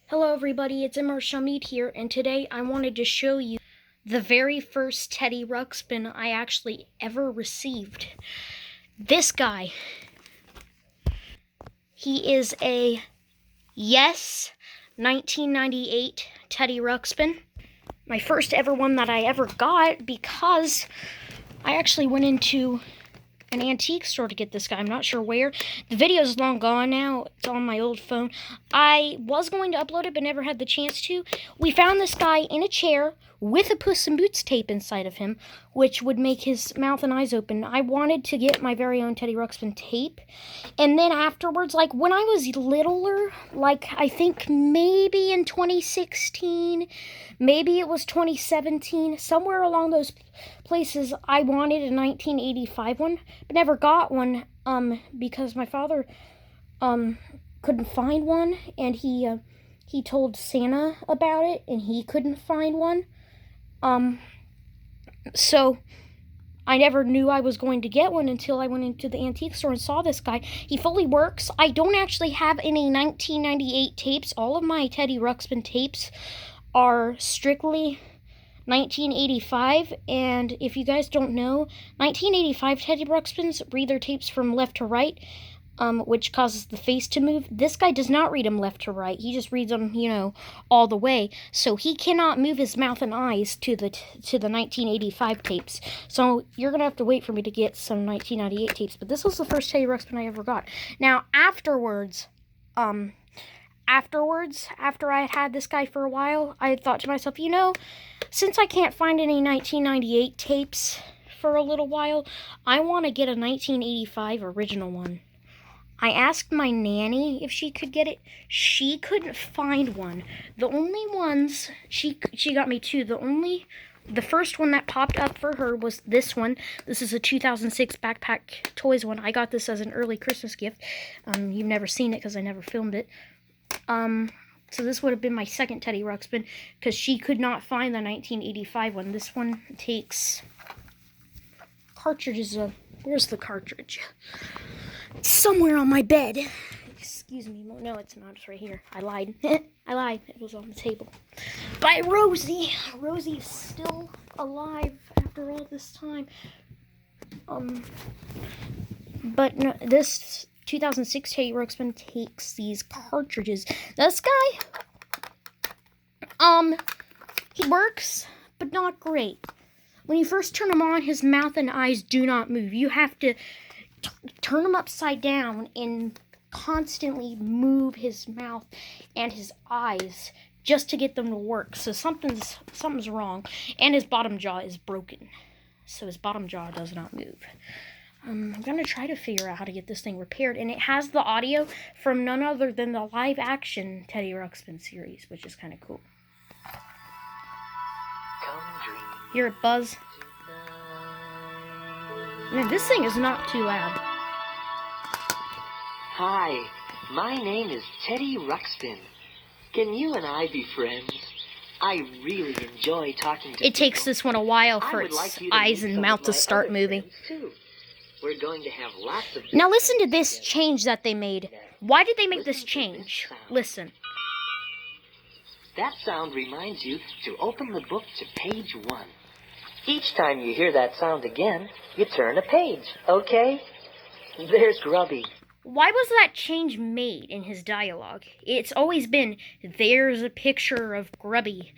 Hello everybody, it's Imar Shamid here, and today I wanted to show you the very first Teddy Ruxpin I actually ever received. This guy, he is a Yes 1998 Teddy Ruxpin. My first ever one that I ever got because I actually went into an antique store to get this guy. I'm not sure where. The video's long gone now. It's on my old phone. I was going to upload it, but never had the chance to. We found this guy in a chair with a Puss in Boots tape inside of him, which would make his mouth and eyes open. I wanted to get my very own Teddy Ruxpin tape. And then afterwards, like when I was littler, like I think maybe in 2016, maybe it was 2017, somewhere along those places, I wanted a 1985 one, but never got one, because my father, couldn't find one, and he told Santa about it, and he couldn't find one, so I never knew I was going to get one until I went into the antique store and saw this guy. He fully works. I don't actually have any 1998 tapes. All of my Teddy Ruxpin tapes are strictly 1985, and if you guys don't know, 1985 Teddy Ruxpins read their tapes from left to right, which causes the face to move. This guy does not read them left to right. He just reads them, all the way. So he cannot move his mouth and eyes to the 1985 tapes. So you're gonna have to wait for me to get some 1998 tapes. But this was the first Teddy Ruxpin I ever got. Now afterwards, after I had this guy for a while, I thought to myself, since I can't find any 1998 tapes for a little while, I want to get a 1985 original one. I asked my nanny if she could get it. She couldn't find one. The only ones, she got me two. The first one that popped up for her was this one. This is a 2006 Backpack Toys one. I got this as an early Christmas gift. You've never seen it because I never filmed it. So this would have been my second Teddy Ruxpin because she could not find the 1985 one. This one takes cartridges. Where's the cartridge? It's somewhere on my bed. Excuse me. No, it's not. It's right here. I lied. I lied. It was on the table. By Rosie. Rosie is still alive after all this time. But no, this 2006 Teddy Ruxpin takes these cartridges. This guy, he works, but not great. When you first turn him on, his mouth and eyes do not move. You have to turn him upside down and constantly move his mouth and his eyes just to get them to work. So something's wrong. And his bottom jaw is broken. So his bottom jaw does not move. I'm going to try to figure out how to get this thing repaired. And it has the audio from none other than the live-action Teddy Ruxpin series, which is kind of cool. Hear it buzz? Man, this thing is not too loud. Hi, my name is Teddy Ruxpin. Can you and I be friends? I really enjoy talking to people. It takes this one a while for its eyes and mouth to start moving. We're going to have lots of... Now listen to this change that they made. Why did they make this change? Listen. That sound reminds you to open the book to page 1. Each time you hear that sound again, you turn a page, okay? There's Grubby. Why was that change made in his dialogue? It's always been, there's a picture of Grubby.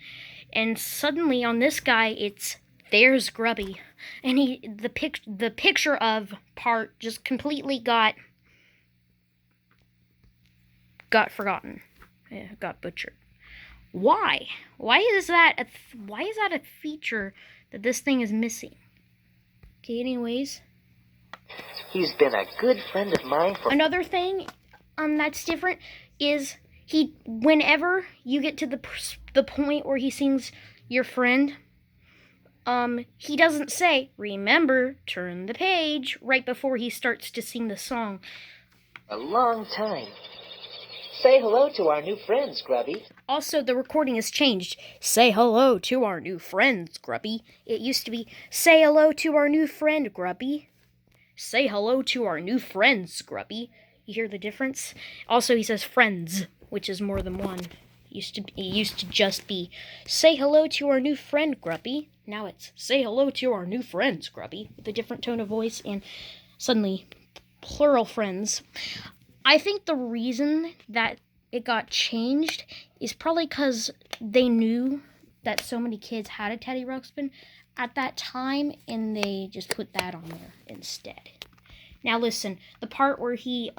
And suddenly on this guy, it's, there's Grubby. And the picture of part just completely got forgotten. Yeah, got butchered. Why? Why is that a feature that this thing is missing? Okay, anyways. He's been a good friend of mine for... Another thing that's different is whenever you get to the point where he sings your friend, he doesn't say, remember, turn the page, right before he starts to sing the song. A long time. Say hello to our new friends, Grubby. Also, the recording has changed. Say hello to our new friends, Grubby. It used to be, say hello to our new friend, Grubby. Say hello to our new friends, Grubby. You hear the difference? Also, he says friends, which is more than one. It used to just be, say hello to our new friend, Grubby. Now it's, say hello to our new friends, Grubby, with a different tone of voice and suddenly plural friends. I think the reason that it got changed is probably because they knew that so many kids had a Teddy Ruxpin at that time, and they just put that on there instead. Now listen, the part where he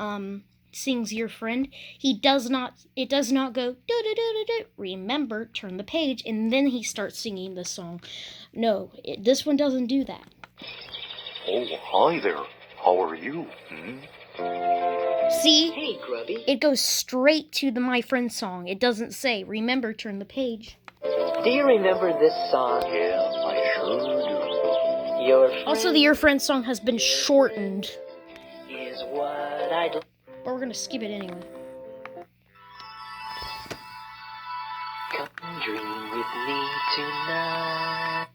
sings Your Friend, it does not go do-do-do-do-do, remember, turn the page, and then he starts singing the song. No, this one doesn't do that. Oh, hi there. How are you? See? Hey, Grubby. It goes straight to the My Friend song. It doesn't say, remember, turn the page. Do you remember this song? Yeah, I sure do. Your friend Also, the Your Friend song has been shortened, is what I'd but we're going to skip it anyway. come dream with me tonight.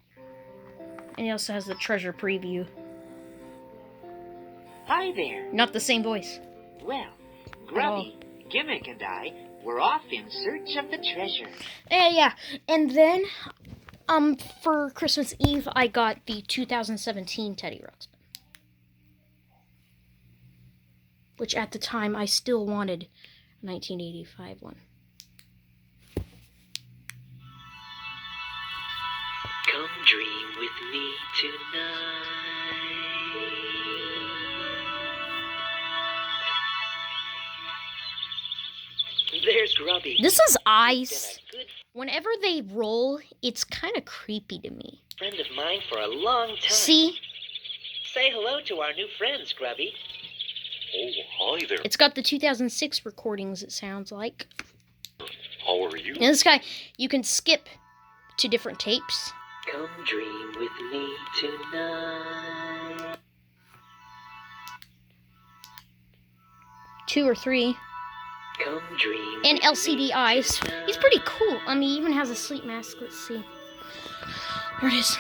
And he also has the treasure preview. Hi there. Not the same voice. Well, Grubby, Gimmick, and I were off in search of the treasure. Yeah. And then, for Christmas Eve, I got the 2017 Teddy Ruxpin. Which at the time, I still wanted a 1985 one. Come dream with me tonight. There's Grubby. This is Ice. He's been a good Whenever they roll, it's kind of creepy to me. friend of mine for a long time. See? Say hello to our new friends, Grubby. Oh, hi there. It's got the 2006 recordings, it sounds like. How are you? And this guy, you can skip to different tapes. Come dream with me tonight. 2 or 3. Come dream And with LCD me eyes. tonight. He's pretty cool. I mean, he even has a sleep mask. Let's see. There it is.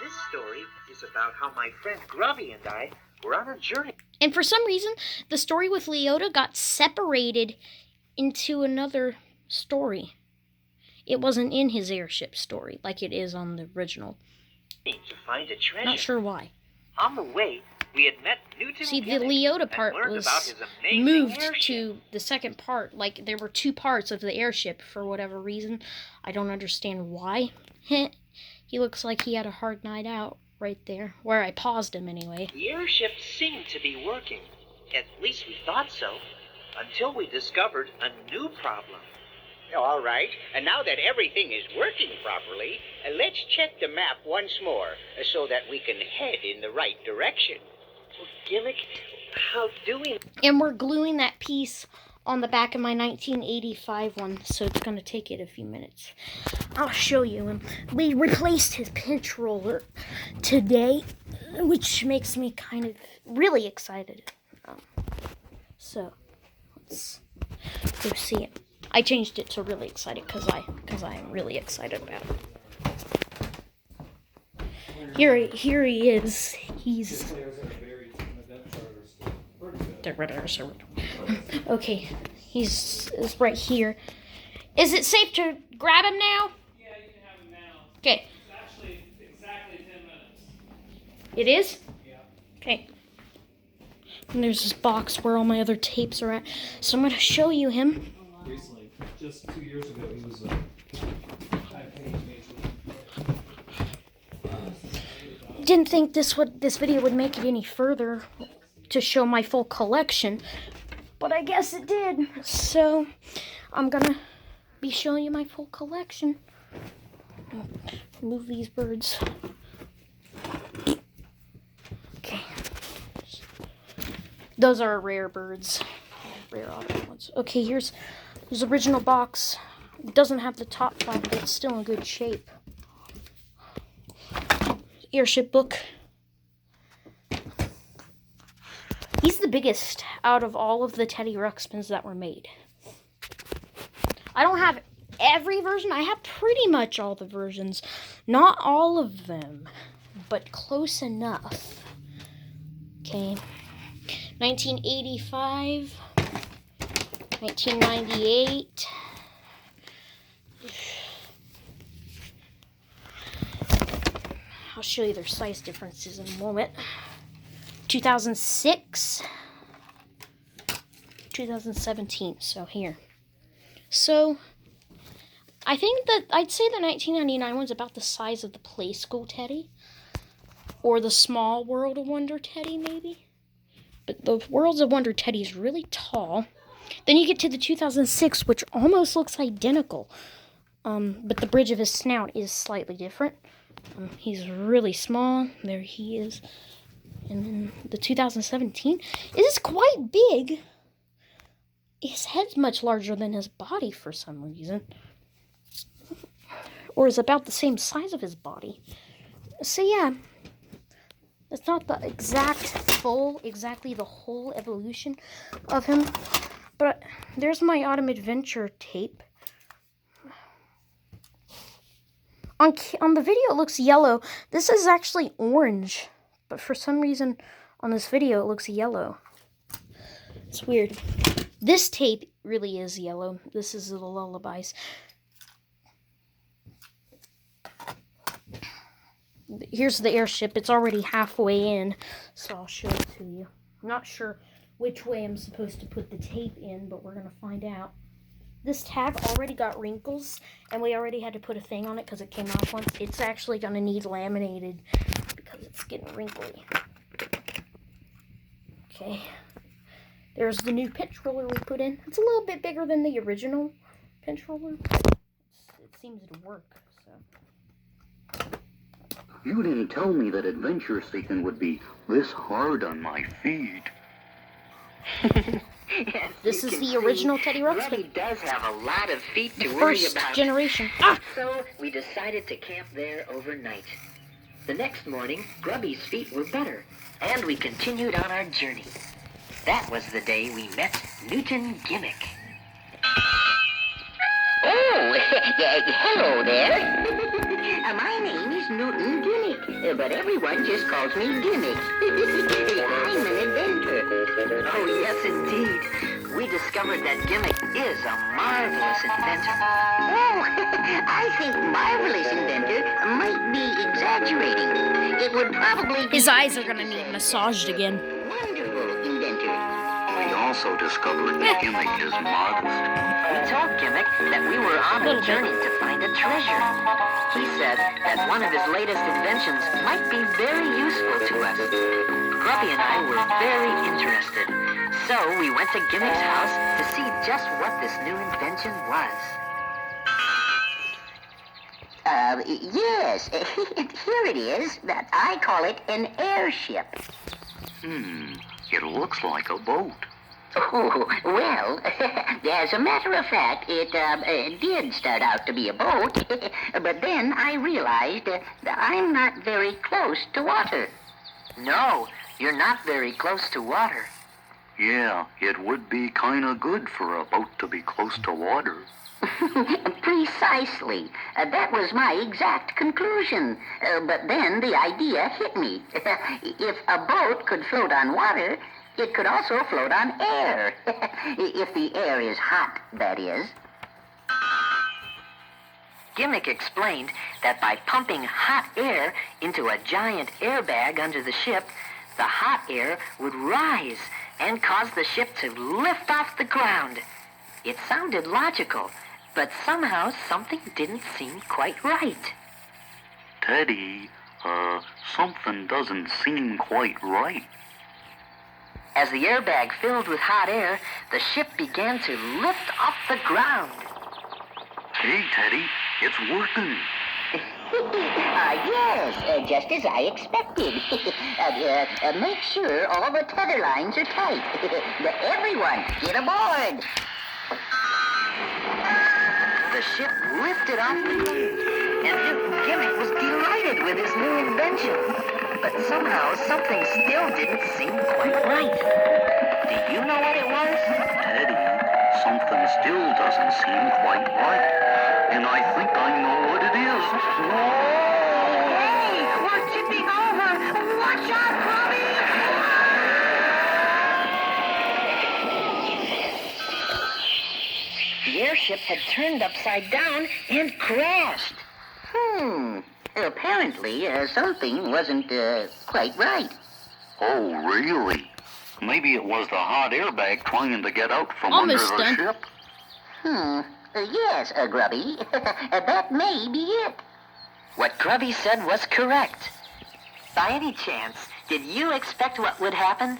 This story is about how my friend Grubby and I were on a journey. And for some reason, the story with Leota got separated into another story. It wasn't in his airship story like it is on the original. To find a treasure. Not sure why. On the way, we had met Newton See, the Gimmick Leota and part learned was about his amazing moved airship. to the second part. Like, there were 2 parts of the airship for whatever reason. I don't understand why. He looks like he had a hard night out right there, where I paused him anyway. The airship seemed to be working. At least we thought so. Until we discovered a new problem. All right, and now that everything is working properly, let's check the map once more so that we can head in the right direction. Well, Gimmick, how do we... And we're gluing that piece on the back of my 1985 one, so it's going to take it a few minutes. I'll show you him. We replaced his pinch roller today, which makes me kind of really excited. So, let's go see it. I changed it to really excited because I'm really excited about it. Here he is. He's okay. He's right here. Is it safe to grab him now? Yeah, you can have him now. Okay. It's actually exactly 10 minutes. It is? Yeah. Okay. And there's this box where all my other tapes are at. So I'm going to show you him. Recently, just 2 years ago, he was a high-paid major league. Didn't think this video would make it any further to show my full collection, but I guess it did. So I'm gonna be showing you my full collection. Move these birds. Okay. Those are rare birds. Rare autumn ones. Okay, here's his original box. It doesn't have the top flap, but it's still in good shape. Airship book. He's the biggest out of all of the Teddy Ruxpins that were made. I don't have every version. I have pretty much all the versions. Not all of them, but close enough. Okay. 1985, 1998, show you their size differences in a moment. 2006, 2017. So here. So I think that I'd say the 1999 one's about the size of the Play School Teddy, or the Small World of Wonder Teddy, maybe. But the Worlds of Wonder Teddy is really tall. Then you get to the 2006, which almost looks identical. But the bridge of his snout is slightly different. He's really small. There he is. And then the 2017 is quite big. His head's much larger than his body for some reason. Or is about the same size of his body. So yeah. It's not the exactly the whole evolution of him. But there's my Autumn Adventure tape. On the video it looks yellow. This is actually orange. But for some reason on this video it looks yellow. It's weird. This tape really is yellow. This is the lullabies. Here's the airship. It's already halfway in, so I'll show it to you. I'm not sure which way I'm supposed to put the tape in, but we're going to find out. This tag already got wrinkles, and we already had to put a thing on it because it came off once. It's actually going to need laminated because it's getting wrinkly. Okay. There's the new pinch roller we put in. It's a little bit bigger than the original pinch roller, but it seems to work, so... You didn't tell me that adventure seeking would be this hard on my feet. Yes, This you is can the original see, Teddy Ruxpin. Grubby does have a lot of feet to worry First about. generation. Ah! So we decided to camp there overnight. The next morning, Grubby's feet were better, and we continued on our journey. That was the day we met Newton Gimmick. Oh, hello there. My name is Newton Gimmick, but everyone just calls me Gimmick. I'm an inventor. Oh, yes, indeed. We discovered that Gimmick is a marvelous inventor. Oh, I think marvelous inventor might be exaggerating. It would probably be... His eyes are going to need massaged again. Wonderful inventor. We also discovered that Gimmick is modest. We told Gimmick that we were on a journey to find a treasure. He said that one of his latest inventions might be very useful to us. Grubby and I were very interested, so we went to Gimmick's house to see just what this new invention was. Yes, here it is. I call it an airship. It looks like a boat. Oh, well, as a matter of fact, it did start out to be a boat, but then I realized that I'm not very close to water. No, you're not very close to water. Yeah, it would be kinda good for a boat to be close to water. Precisely. That was my exact conclusion. But then the idea hit me. If a boat could float on water, it could also float on air. If the air is hot, that is. Gimmick explained that by pumping hot air into a giant airbag under the ship, the hot air would rise and cause the ship to lift off the ground. It sounded logical, but somehow something didn't seem quite right. Teddy, something doesn't seem quite right. As the airbag filled with hot air, the ship began to lift off the ground. Hey, Teddy, it's working. Yes, just as I expected. Make sure all the tether lines are tight. Everyone, get aboard. The ship lifted off the ground, and Newton Gimmick was delighted with his new invention. But somehow something still didn't seem quite right. Do you know what it was? Teddy, something still doesn't seem quite right. And I think I know what it is. Hey, we're tipping over. Watch out, Bobby! The airship had turned upside down and crashed. Apparently, something wasn't quite right. Oh, really? Maybe it was the hot airbag trying to get out from Almost under the done. ship. Yes, Grubby. That may be it. What Grubby said was correct. By any chance, did you expect what would happen?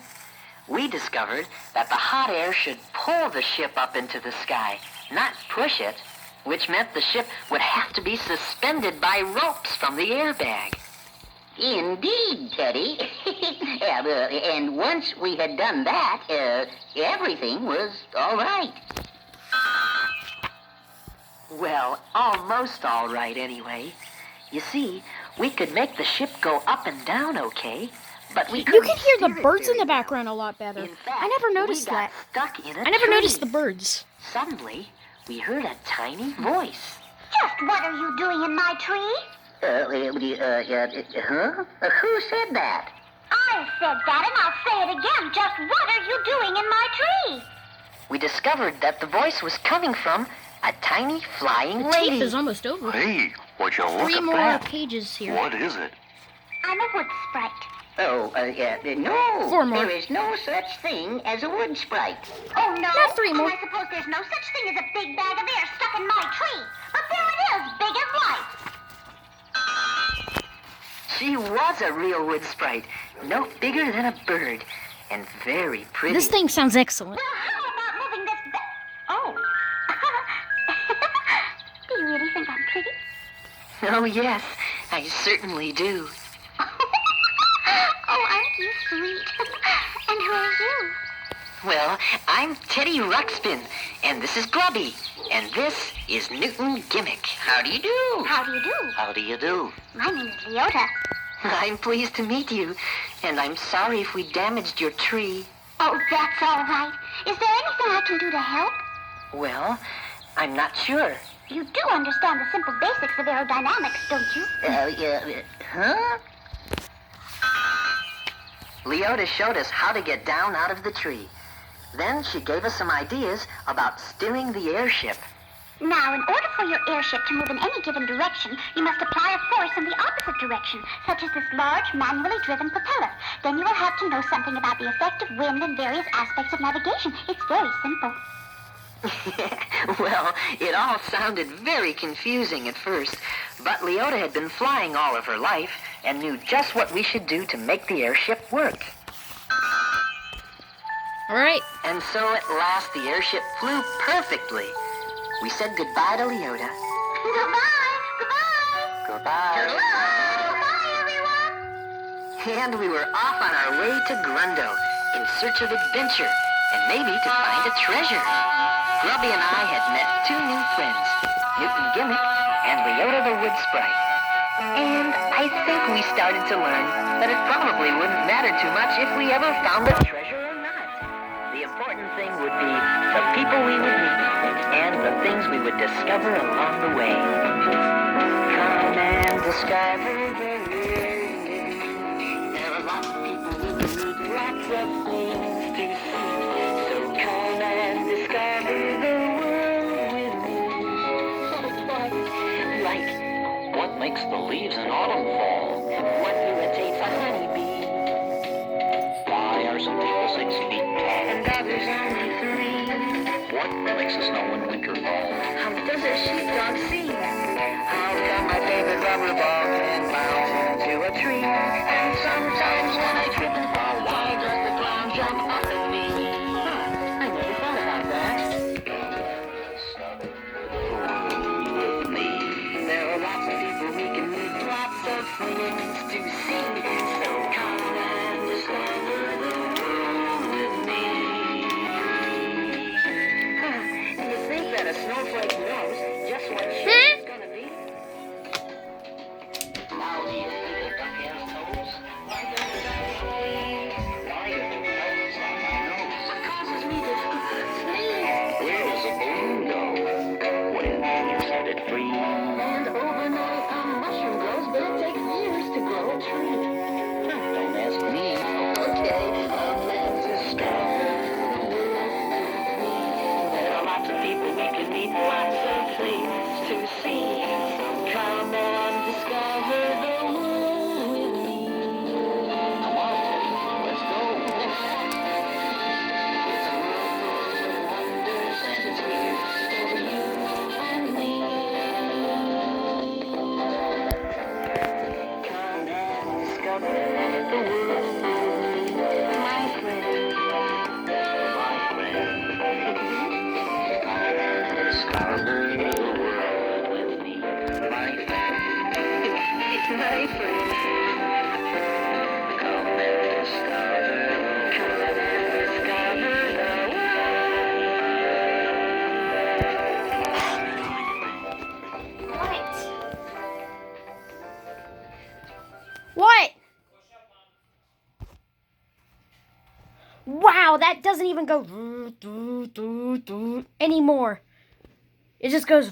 We discovered that the hot air should pull the ship up into the sky, not push it, which meant the ship would have to be suspended by ropes from the airbag. Indeed, Teddy. And once we had done that, everything was all right. Well, almost all right anyway. You see, we could make the ship go up and down okay, but we You couldn't can hear the steer it birds in very the well. background a lot better. In fact, I never noticed we got that. stuck in a I never tree. noticed the birds. Suddenly, we heard a tiny voice. Just what are you doing in my tree? Huh? Who said that? I said that, and I'll say it again. Just what are you doing in my tree? We discovered that the voice was coming from a tiny flying The lady. tape is almost over. Hey, would you look 3 at more that? pages here. What is it? I'm a wood sprite. Oh, no. 4 more. There is no such thing as a wood sprite. Oh, no? Not 3 more. And I suppose there's no such thing as a big bag of air stuck in my tree. But there it is, big as life. She was a real wood sprite, no bigger than a bird, and very pretty. This thing sounds excellent. Well, how about moving this Oh. Do you really think I'm pretty? Oh, yes, I certainly do. Oh, aren't you sweet? And who are you? Well, I'm Teddy Ruxpin, and this is Grubby, and this is Newton Gimmick. How do you do? How do you do? How do you do? My name is Leota. I'm pleased to meet you, and I'm sorry if we damaged your tree. Oh, that's all right. Is there anything I can do to help? Well, I'm not sure. You do understand the simple basics of aerodynamics, don't you? Huh? Leota showed us how to get down out of the tree. Then she gave us some ideas about steering the airship. Now, in order for your airship to move in any given direction, you must apply a force in the opposite direction, such as this large, manually driven propeller. Then you will have to know something about the effect of wind and various aspects of navigation. It's very simple. Well, it all sounded very confusing at first, but Leota had been flying all of her life and knew just what we should do to make the airship work. All right. And so at last the airship flew perfectly. We said goodbye to Leota. Goodbye! Goodbye! Goodbye. Goodbye, everyone! And we were off on our way to Grundo in search of adventure and maybe to find a treasure. Grubby and I had met 2 new friends, Newton Gimmick and Leota the Wood Sprite. And I think we started to learn that it probably wouldn't matter too much if we ever found a treasure or not. The important thing would be the people we would meet and the things we would discover along the way. Come and discover the world. There are lots of people who can meet, lots of things to see. So come and discover the world with me. Like, What makes the leaves in autumn fall? what irritates a honeybee, Why are some people 6 feet tall? and others only 3. What makes the snow in winter fall? How does a sheepdog sing? How come my favorite rubber ball can bounce into a tree? And sometimes when I trip and fall, why does the clown jump up at me? I never thought about that. With me. There are lots of people we can meet, lots of things to see. So come and discover the world with me. And to think that a snowflake knows just what shape it's gonna be. How do you think the hair knows? Why does it sneeze? Why does it nose on my nose? What causes me to sneeze? Where does a balloon go? When you set it free. And overnight a mushroom grows, but it takes years to grow a tree. Don't ask me. Okay, let's discover the world with me. There are lots of people we can meet, lots of things to Discover the world with me, my friend. My friend. Come and discover the What? Wow, that doesn't even go anymore. It just goes.